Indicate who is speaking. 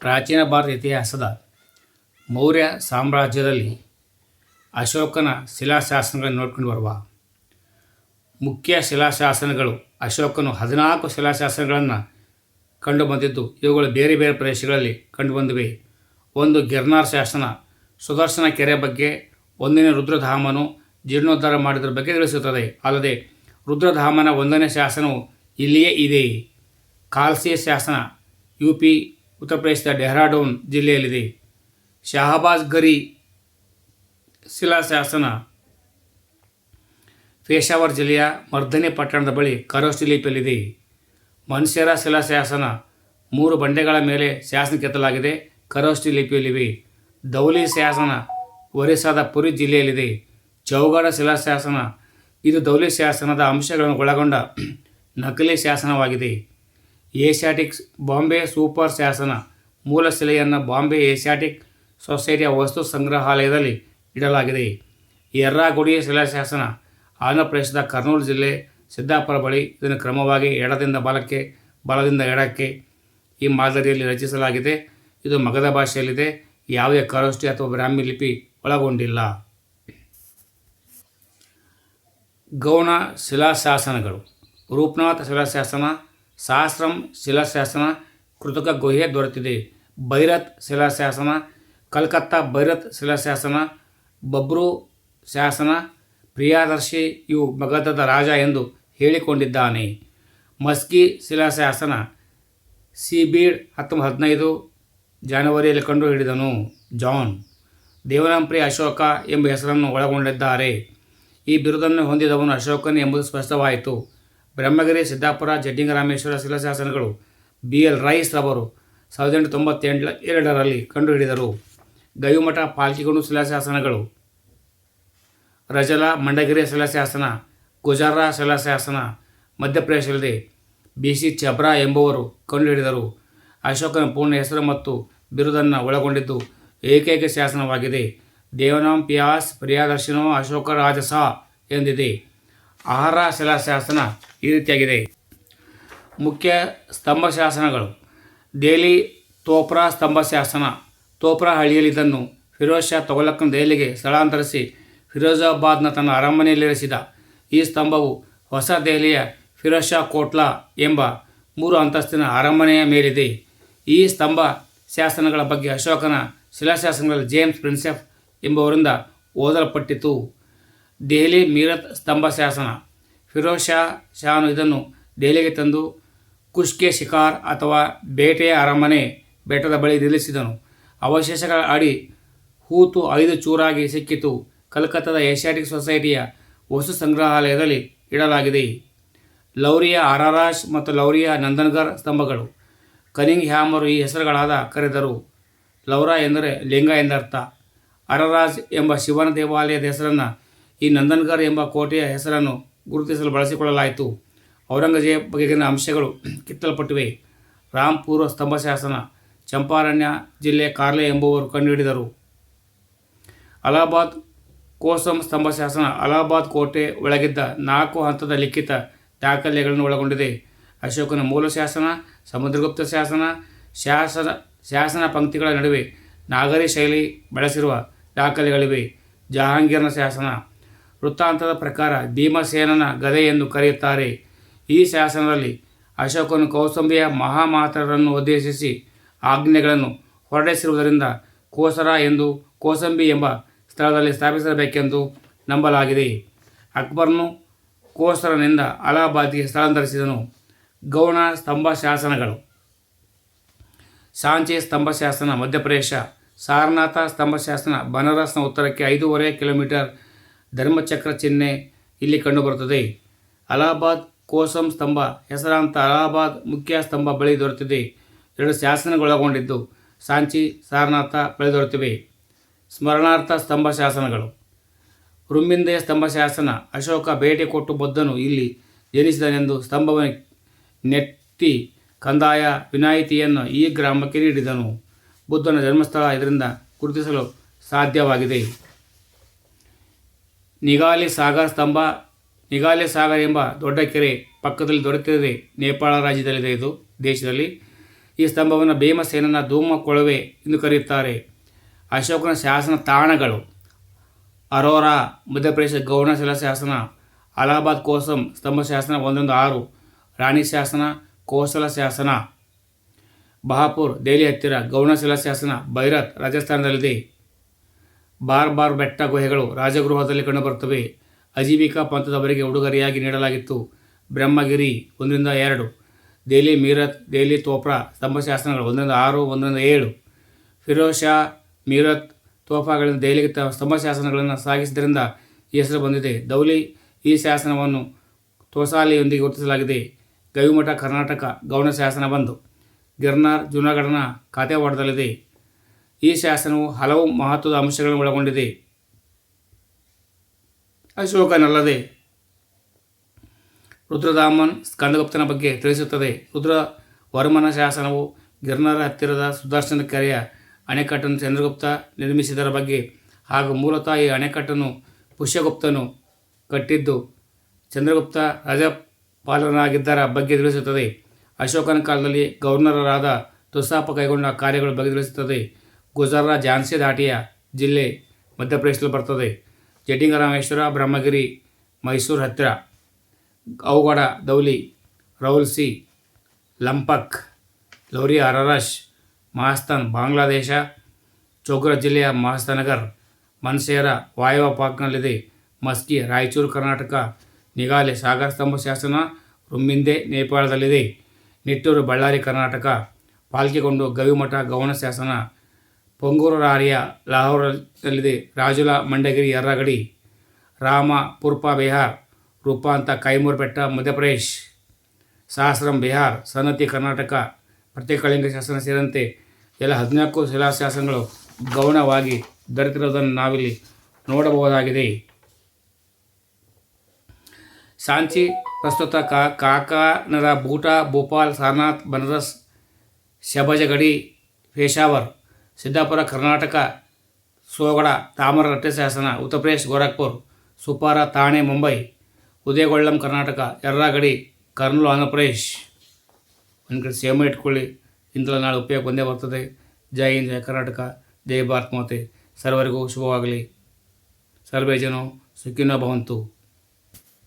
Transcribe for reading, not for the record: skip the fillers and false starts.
Speaker 1: ಪ್ರಾಚೀನ ಭಾರತ ಇತಿಹಾಸದ ಮೌರ್ಯ ಸಾಮ್ರಾಜ್ಯದಲ್ಲಿ ಅಶೋಕನ ಶಿಲಾಶಾಸನಗಳನ್ನು ನೋಡ್ಕೊಂಡು ಬರುವ ಮುಖ್ಯ ಶಿಲಾಶಾಸನಗಳು. ಅಶೋಕನು 14 ಶಿಲಾಶಾಸನಗಳನ್ನು ಕಂಡುಬಂದಿದ್ದು ಇವುಗಳು ಬೇರೆ ಬೇರೆ ಪ್ರದೇಶಗಳಲ್ಲಿ ಕಂಡುಬಂದಿವೆ. 1. ಗಿರ್ನಾರ್ ಶಾಸನ ಸುದರ್ಶನ ಕೆರೆ ಬಗ್ಗೆ, 1ನೇ ರುದ್ರಧಾಮನು ಜೀರ್ಣೋದ್ಧಾರ ಮಾಡಿದ್ರ ಬಗ್ಗೆ ತಿಳಿಸುತ್ತದೆ. ಅಲ್ಲದೆ ರುದ್ರಧಾಮನ 1ನೇ ಶಾಸನವು ಇಲ್ಲಿಯೇ ಇದೆ. ಕಾಲ್ಸಿ ಶಾಸನ UP ಉತ್ತರ ಪ್ರದೇಶದ ಡೆಹ್ರಾಡೂನ್ ಜಿಲ್ಲೆಯಲ್ಲಿದೆ. ಶಹಬಾಜ್ ಗರಿ ಶಿಲಾಶಾಸನ ಪೇಶಾವರ್ ಜಿಲ್ಲೆಯ ಮರ್ಧನಿ ಪಟ್ಟಣದ ಬಳಿ ಖರೋಷ್ಠಿ ಲಿಪಿಯಲ್ಲಿದೆ. ಮನ್ಸೇರ ಶಿಲಾಶಾಸನ 3 ಬಂಡೆಗಳ ಮೇಲೆ ಶಾಸನ ಕೆತ್ತಲಾಗಿದೆ, ಖರೋಷ್ಠಿ ಲಿಪಿಯಲ್ಲಿವೆ. ದೌಲಿ ಶಾಸನ ಒರಿಸ್ಸಾದ ಪುರಿ ಜಿಲ್ಲೆಯಲ್ಲಿದೆ. ಚೌಗಡ ಶಿಲಾಶಾಸನ ಇದು ದೌಲಿ ಶಾಸನದ ಅಂಶಗಳನ್ನು ಒಳಗೊಂಡ ನಕಲಿ ಶಾಸನವಾಗಿದೆ. ಏಷ್ಯಾಟಿಕ್ ಬಾಂಬೆ ಸೂಪರ್ ಶಾಸನ ಮೂಲ ಶಿಲೆಯನ್ನು ಬಾಂಬೆ ಏಷ್ಯಾಟಿಕ್ ಸೊಸೈಟಿಯ ವಸ್ತು ಸಂಗ್ರಹಾಲಯದಲ್ಲಿ ಇಡಲಾಗಿದೆ. ಎರ್ರಾಗುಡಿ ಶಿಲಾಶಾಸನ ಆಂಧ್ರ ಪ್ರದೇಶದ ಕರ್ನೂಲು ಜಿಲ್ಲೆ ಸಿದ್ದಾಪುರ ಬಳಿ. ಇದನ್ನು ಕ್ರಮವಾಗಿ ಎಡದಿಂದ ಬಲಕ್ಕೆ, ಬಲದಿಂದ ಎಡಕ್ಕೆ ಈ ಮಾದರಿಯಲ್ಲಿ ರಚಿಸಲಾಗಿದೆ. ಇದು ಮಗಧ ಭಾಷೆಯಲ್ಲಿದೆ. ಯಾವುದೇ ಖರೋಷ್ಠಿ ಅಥವಾ ಬ್ರಾಹ್ಮಿ ಲಿಪಿ ಒಳಗೊಂಡಿಲ್ಲ. ಗೌಣ ಶಿಲಾಶಾಸನಗಳು. ರೂಪನಾಥ ಶಿಲಾಶಾಸನ, ಸಹಸ್ರಂ ಶಿಲಾಶಾಸನ ಕೃತಕ ಗುಹೆ ದೊರೆತಿದೆ. ಭೈರತ್ ಶಿಲಾಶಾಸನ, ಕಲ್ಕತ್ತಾ ಭೈರತ್ ಶಿಲಾಶಾಸನ, ಬಬ್ರು ಶಾಸನ ಪ್ರಿಯದರ್ಶಿ ಇವು ಮಗಧದ ರಾಜ ಎಂದು ಹೇಳಿಕೊಂಡಿದ್ದಾನೆ. ಮಸ್ಕಿ ಶಿಲಾಶಾಸನ ಸಿಬೀಡ್ 1915 ಜನವರಿಯಲ್ಲಿ ಕಂಡು ಹಿಡಿದನು. ಜಾನ್ ದೇವನಾಂಪ್ರಿ ಅಶೋಕ ಎಂಬ ಹೆಸರನ್ನು ಒಳಗೊಂಡಿದ್ದಾರೆ. ಈ ಬಿರುದನ್ನು ಹೊಂದಿದವನು ಅಶೋಕನ್ ಎಂಬುದು ಸ್ಪಷ್ಟವಾಯಿತು. ಬ್ರಹ್ಮಗಿರಿ, ಸಿದ್ದಾಪುರ, ಜಡ್ಡಿಂಗರಾಮೇಶ್ವರ ಶಿಲಾಶಾಸನಗಳು BL ರೈಸ್ ರವರು 1892ರಲ್ಲಿ ಕಂಡುಹಿಡಿದರು. ಗವಿಮಠ, ಪಾಲ್ಕಿಗೊಂಡು ಶಿಲಾಶಾಸನಗಳು. ರಜಲ, ಮಂಡಗಿರಿ ಶಿಲಾಶಾಸನ, ಗುಜಾರ ಶಿಲಾಶಾಸನ ಮಧ್ಯಪ್ರದೇಶದಲ್ಲಿದೆ. BC ಛಬ್ರಾ ಎಂಬುವರು ಕಂಡುಹಿಡಿದರು. ಅಶೋಕನ ಪೂರ್ಣ ಹೆಸರು ಮತ್ತು ಬಿರುದನ್ನು ಒಳಗೊಂಡಿದ್ದು ಏಕೈಕ ಶಾಸನವಾಗಿದೆ. ದೇವನಾಂ ಪ್ಯಾಸ್ ಪ್ರಿಯದರ್ಶಿನೋ ಅಶೋಕ ರಾಜಸ ಎಂದಿದೆ. ಆಹಾರ ಶಿಲಾಶಾಸನ ಈ ರೀತಿಯಾಗಿದೆ. ಮುಖ್ಯ ಸ್ತಂಭ ಶಾಸನಗಳು. ದೆಹಲಿ ತೋಪ್ರಾ ಸ್ತಂಭ ಶಾಸನ. ತೋಪ್ರಾ ಹಳ್ಳಿಯಲ್ಲಿ ಇದನ್ನು ಫಿರೋಜ್ ಶಾ ತುಘಲಕನ ದೆಹಲಿಗೆ ಸ್ಥಳಾಂತರಿಸಿ ಫಿರೋಜಾಬಾದ್ನ ತನ್ನ ಅರಮನೆಯಲ್ಲಿರಿಸಿದ. ಈ ಸ್ತಂಭವು ಹೊಸ ದೆಹಲಿಯ ಫಿರೋಜ್ ಶಾ ಕೋಟ್ಲಾ ಎಂಬ 3 ಅಂತಸ್ತಿನ ಅರಮನೆಯ ಮೇಲಿದೆ. ಈ ಸ್ತಂಭ ಶಾಸನಗಳ ಬಗ್ಗೆ ಅಶೋಕನ ಶಿಲಾಶಾಸನಗಳಲ್ಲಿ ಜೇಮ್ಸ್ ಪ್ರಿನ್ಸೆಪ್ ಎಂಬುವರಿಂದ ಓದಲ್ಪಟ್ಟಿತು. ದೆಹಲಿ ಮೀರತ್ ಸ್ತಂಭ ಶಾಸನ. ಫಿರೋಜ್ ಶಾನು ಇದನ್ನು ದೆಹಲಿಗೆ ತಂದು ಕುಷ್ಕೆ ಶಿಕಾರ್ ಅಥವಾ ಬೇಟೆಯ ಅರಮನೆ ಬೆಟ್ಟದ ಬಳಿ ನಿಲ್ಲಿಸಿದನು. ಅವಶೇಷಗಳ ಅಡಿ ಹೂತು 5 ಚೂರಾಗಿ ಸಿಕ್ಕಿತು. ಕಲ್ಕತ್ತಾದ ಏಷ್ಯಾಟಿಕ್ ಸೊಸೈಟಿಯ ವಸ್ತು ಸಂಗ್ರಹಾಲಯದಲ್ಲಿ ಇಡಲಾಗಿದೆ. ಲೌರಿಯ ಅರಾರಾಜ್ ಮತ್ತು ಲೌರಿಯ ನಂದನ್ಗರ್ ಸ್ತಂಭಗಳು. ಕನಿಂಗ್ ಹ್ಯಾಮರು ಈ ಹೆಸರುಗಳಾದ ಕರೆದರು. ಲೌರಾ ಎಂದರೆ ಲಿಂಗ ಎಂದರ್ಥ. ಅರರಾಜ್ ಎಂಬ ಶಿವನ ದೇವಾಲಯದ ಹೆಸರನ್ನು, ಈ ನಂದನ್ಗರ್ ಎಂಬ ಕೋಟೆಯ ಹೆಸರನ್ನು ಗುರುತಿಸಲು ಬಳಸಿಕೊಳ್ಳಲಾಯಿತು. ಔರಂಗಜೇಬ್ ಬಗೆಗಿನ ಅಂಶಗಳು ಕಿತ್ತಲ್ಪಟ್ಟಿವೆ. ರಾಂಪುರ ಸ್ತಂಭಶಾಸನ ಚಂಪಾರಣ್ಯ ಜಿಲ್ಲೆ ಕಾರ್ಲೆ ಎಂಬುವರು ಕಂಡುಹಿಡಿದರು. ಅಲಹಾಬಾದ್ ಕೋಸಂ ಸ್ತಂಭಶಾಸನ ಅಲಹಾಬಾದ್ ಕೋಟೆ ಒಳಗಿದ್ದ 4 ಹಂತದ ಲಿಖಿತ ದಾಖಲೆಗಳನ್ನು ಒಳಗೊಂಡಿದೆ. ಅಶೋಕನ ಮೂಲ ಶಾಸನ, ಸಮುದ್ರಗುಪ್ತ ಶಾಸನ, ಶಾಸನ ಪಂಕ್ತಿಗಳ ನಡುವೆ ನಾಗರಿ ಶೈಲಿ ಬಳಸಿರುವ ದಾಖಲೆಗಳಿವೆ. ಜಹಾಂಗೀರ್ನ ಶಾಸನ ವೃತ್ತಾಂತದ ಪ್ರಕಾರ ಭೀಮಸೇನನ ಗದೆ ಎಂದು ಕರೆಯುತ್ತಾರೆ. ಈ ಶಾಸನದಲ್ಲಿ ಅಶೋಕನು ಕೌಸಂಬಿಯ ಮಹಾಮಾತರನ್ನು ಉದ್ದೇಶಿಸಿ ಆಜ್ಞೆಗಳನ್ನು ಹೊರಡಿಸಿರುವುದರಿಂದ ಕೋಸರ ಎಂದು ಕೋಸಂಬಿ ಎಂಬ ಸ್ಥಳದಲ್ಲಿ ಸ್ಥಾಪಿಸಬೇಕೆಂದು ನಂಬಲಾಗಿದೆ. ಅಕ್ಬರ್ನು ಕೋಸರನಿಂದ ಅಲಹಾಬಾದ್ಗೆ ಸ್ಥಳಾಂತರಿಸಿದನು. ಗೌಣ ಸ್ತಂಭ ಶಾಸನಗಳು. ಸಾಂಚಿ ಸ್ತಂಭಶಾಸನ ಮಧ್ಯಪ್ರದೇಶ. ಸಾರನಾಥ ಸ್ತಂಭಶಾಸನ ಬನಾರಸ್ನ ಉತ್ತರಕ್ಕೆ 5.5 ಕಿಲೋಮೀಟರ್. ಧರ್ಮಚಕ್ರ ಚಿಹ್ನೆ ಇಲ್ಲಿ ಕಂಡುಬರುತ್ತದೆ. ಅಲಹಾಬಾದ್ ಕೋಸಂ ಸ್ತಂಭ ಹೆಸರಾಂತ ಅಲಹಾಬಾದ್ ಮುಖ್ಯ ಸ್ತಂಭ ಬಳಿ ದೊರೆತಿದೆ. 2 ಶಾಸನಗಳೊಳಗೊಂಡಿದ್ದು ಸಾಂಚಿ, ಸಾರನಾಥ ಬಳಿ ದೊರೆತಿವೆ. ಸ್ಮರಣಾರ್ಥ ಸ್ತಂಭ ಶಾಸನಗಳು. ರುಮ್ಮಿಂದೆ ಸ್ತಂಭಶಾಸನ. ಅಶೋಕ ಭೇಟಿ ಕೊಟ್ಟು ಬುದ್ಧನು ಇಲ್ಲಿ ಜನಿಸಿದನೆಂದು ಸ್ತಂಭವನ್ನು ನೆಟ್ಟಿ ಕಂದಾಯ ವಿನಾಯಿತಿಯನ್ನು ಈ ಗ್ರಾಮಕ್ಕೆ ನೀಡಿದನು. ಬುದ್ಧನ ಜನ್ಮಸ್ಥಳ ಇದರಿಂದ ಗುರುತಿಸಲು ಸಾಧ್ಯವಾಗಿದೆ. ನಿಗಾಲಿ ಸಾಗರ್ ಸ್ತಂಭ. ನಿಗಾಲಿ ಸಾಗರ್ ಎಂಬ ದೊಡ್ಡ ಕೆರೆ ಪಕ್ಕದಲ್ಲಿ ದೊರೆತಿದೆ. ನೇಪಾಳ ರಾಜ್ಯದಲ್ಲಿದೆ ಇದು ದೇಶದಲ್ಲಿ. ಈ ಸ್ತಂಭವನ್ನು ಭೀಮಸೇನನ ಧೂಮ ಕೊಳವೆ ಎಂದು ಕರೆಯುತ್ತಾರೆ. ಅಶೋಕನ ಶಾಸನ ತಾಣಗಳು: ಅರೋರಾ ಮಧ್ಯಪ್ರದೇಶ ಗೌಣಶಿಲಾ ಶಾಸನ, ಅಲಹಾಬಾದ್ ಕೋಸಂ ಸ್ತಂಭ ಶಾಸನ 1/6, ರಾಣಿ ಶಾಸನ, ಕೋಸಲ ಶಾಸನ. ಬಹಾಪುರ್ ದೆಹಲಿ ಹತ್ತಿರ ಗೌಣಶಿಲಾ ಶಾಸನ, ಬೈರತ್ ರಾಜಸ್ಥಾನದಲ್ಲಿದೆ. ಬಾರ್ ಬೆಟ್ಟ ಗುಹೆಗಳು ರಾಜಗೃಹದಲ್ಲಿ ಕಂಡುಬರುತ್ತವೆ. ಅಜೀವಿಕಾ ಪಂಥದವರಿಗೆ ಉಡುಗೊರೆಯಾಗಿ ನೀಡಲಾಗಿತ್ತು. ಬ್ರಹ್ಮಗಿರಿ 1-2, ದೆಹಲಿ ಮೀರತ್, ದೆಹಲಿ ತೋಪ್ರಾ ಸ್ತಂಭ ಶಾಸನಗಳು 1-6, 1-7. ಫಿರೋಜ್ ಶಾ ಮೀರತ್ ತೋಫಾಗಳಿಂದ ದೆಹಲಿಗೆ ಸ್ತಂಭ ಶಾಸನಗಳನ್ನು ಸಾಗಿಸಿದ್ದರಿಂದ ಈ ಹೆಸರು ಬಂದಿದೆ. ದೌಲಿ ಈ ಶಾಸನವನ್ನು ತೋಸಾಲಿಯೊಂದಿಗೆ ಗುರುತಿಸಲಾಗಿದೆ. ಗವಿಮಠ ಕರ್ನಾಟಕ ಗೌಣ ಶಾಸನ 1. ಗಿರ್ನಾರ್ ಜೂನಾಗಢನ ಕಾತೆವಾಡದಲ್ಲಿದೆ. ಈ ಶಾಸನವು ಹಲವು ಮಹತ್ವದ ಅಂಶಗಳನ್ನು ಒಳಗೊಂಡಿದೆ. ಅಶೋಕನಲ್ಲದೆ ರುದ್ರದಾಮನ್ ಸ್ಕಂದಗುಪ್ತನ ಬಗ್ಗೆ ತಿಳಿಸುತ್ತದೆ. ರುದ್ರವರ್ಮನ ಶಾಸನವು ಗಿರ್ನಾರ ಹತ್ತಿರದ ಸುದರ್ಶನ ಕೆರೆಯ ಅಣೆಕಟ್ಟನ್ನು ಚಂದ್ರಗುಪ್ತ ನಿರ್ಮಿಸಿದರ ಬಗ್ಗೆ ಹಾಗೂ ಮೂಲತಃ ಈ ಅಣೆಕಟ್ಟನ್ನು ಪುಷ್ಯಗುಪ್ತನು ಕಟ್ಟಿದ್ದು ಚಂದ್ರಗುಪ್ತ ರಾಜಪಾಲನಾಗಿದ್ದರ ಬಗ್ಗೆ ತಿಳಿಸುತ್ತದೆ. ಅಶೋಕನ ಕಾಲದಲ್ಲಿ ಗವರ್ನರರಾದ ತುಸಾಪ ಕೈಗೊಂಡ ಕಾರ್ಯಗಳ ಬಗ್ಗೆ ತಿಳಿಸುತ್ತದೆ. ಗುಜರಾ ಝಾನ್ಸಿ ದಾಟಿಯ ಜಿಲ್ಲೆ ಮಧ್ಯಪ್ರದೇಶದಲ್ಲಿ ಬರ್ತದೆ. ಜಟಿಂಗರಾಮೇಶ್ವರ ಬ್ರಹ್ಮಗಿರಿ ಮೈಸೂರು ಹತ್ತಿರ. ಔಗಡ ದೌಲಿ ರೌಲ್ಸಿ ಲಂಪಕ್ ಲೌರಿ ಅರರಶ್ ಮಹಾಸ್ಥಾನ್ ಬಾಂಗ್ಲಾದೇಶ. ಚೋಗ್ರಾ ಜಿಲ್ಲೆಯ ಮಹಸ್ತನಗರ್ ಮನ್ಸೇರ ವಾಯವ್ಯ ಪಾಕ್ನಲ್ಲಿದೆ. ಮಸ್ಕಿ ರಾಯಚೂರು ಕರ್ನಾಟಕ. ನಿಗಾಲೆ ಸಾಗರ್ ಸ್ತಂಭ ಶಾಸನ ರುಮ್ಮಿಂದೆ ನೇಪಾಳದಲ್ಲಿದೆ. ನಿಟ್ಟೂರು ಬಳ್ಳಾರಿ ಕರ್ನಾಟಕ. ಪಾಲ್ಕಿಗೊಂಡು ಗವಿಮಠ ಗೌಣ ಶಾಸನ ಪೊಂಗೂರಾರಿಯ ಲಾಹೋರದಲ್ಲಿದೆ. ರಾಜುಲಾ ಮಂಡಗಿರಿ ಯರ್ರಗಡಿ. ರಾಮ ಪುರ್ಪಾ ಬಿಹಾರ್. ರೂಪಾಂತ ಕೈಮೂರ್ ಬೆಟ್ಟ ಮಧ್ಯಪ್ರದೇಶ್. ಸಹಸ್ರಂ ಬಿಹಾರ್. ಸನತಿ ಕರ್ನಾಟಕ. ಪ್ರತ್ಯೇಕಲಿಂಗ ಶಾಸನ ಸೇರಿದಂತೆ ಎಲ್ಲ 14 ಶಿಲಾಶಾಸನಗಳು ಗೌಣವಾಗಿ ದೊರೆತಿರುವುದನ್ನು ನಾವಿಲ್ಲಿ ನೋಡಬಹುದಾಗಿದೆ. ಸಾಂಚಿ ಪ್ರಸ್ತುತ ಕಾಕಾನರ, ಬೂಟಾ, ಭೋಪಾಲ್, ಸಾರನಾಥ್, ಬನಾರಸ್, ಶಬಜಗಡಿ, ಪೇಶಾವರ್. ಸಿದ್ದಾಪುರ ಕರ್ನಾಟಕ. ಸೋಗಡ ತಾಮರ ರಟ್ಟೆ ಶಾಸನ ಉತ್ತರ ಪ್ರದೇಶ್ ಗೋರಖ್ಪುರ್. ಸುಪಾರ ಥಾಣೆ ಮುಂಬೈ. ಉದಯಗೊಳ್ಳಂ ಕರ್ನಾಟಕ. ಯರ್ರಾಗಡಿ ಕರ್ನೂಲು ಆಂಧ್ರ ಪ್ರದೇಶ್. ಒಂದು ಕಡೆ ಸೇಮ ಇಟ್ಕೊಳ್ಳಿ, ಇಂಥಲ್ಲ ನಾಳೆ ಉಪಯೋಗ ಬಂದೇ ಬರ್ತದೆ. ಜೈ ಹಿಂದ್, ಜೈ ಕರ್ನಾಟಕ, ಜೈ ಭಾರತ್ ಮಾತೆ. ಸರ್ವರಿಗೂ ಶುಭವಾಗಲಿ. ಸರ್ವೇ ಜನೋ ಸುಖಿನೋ ಭವಂತು.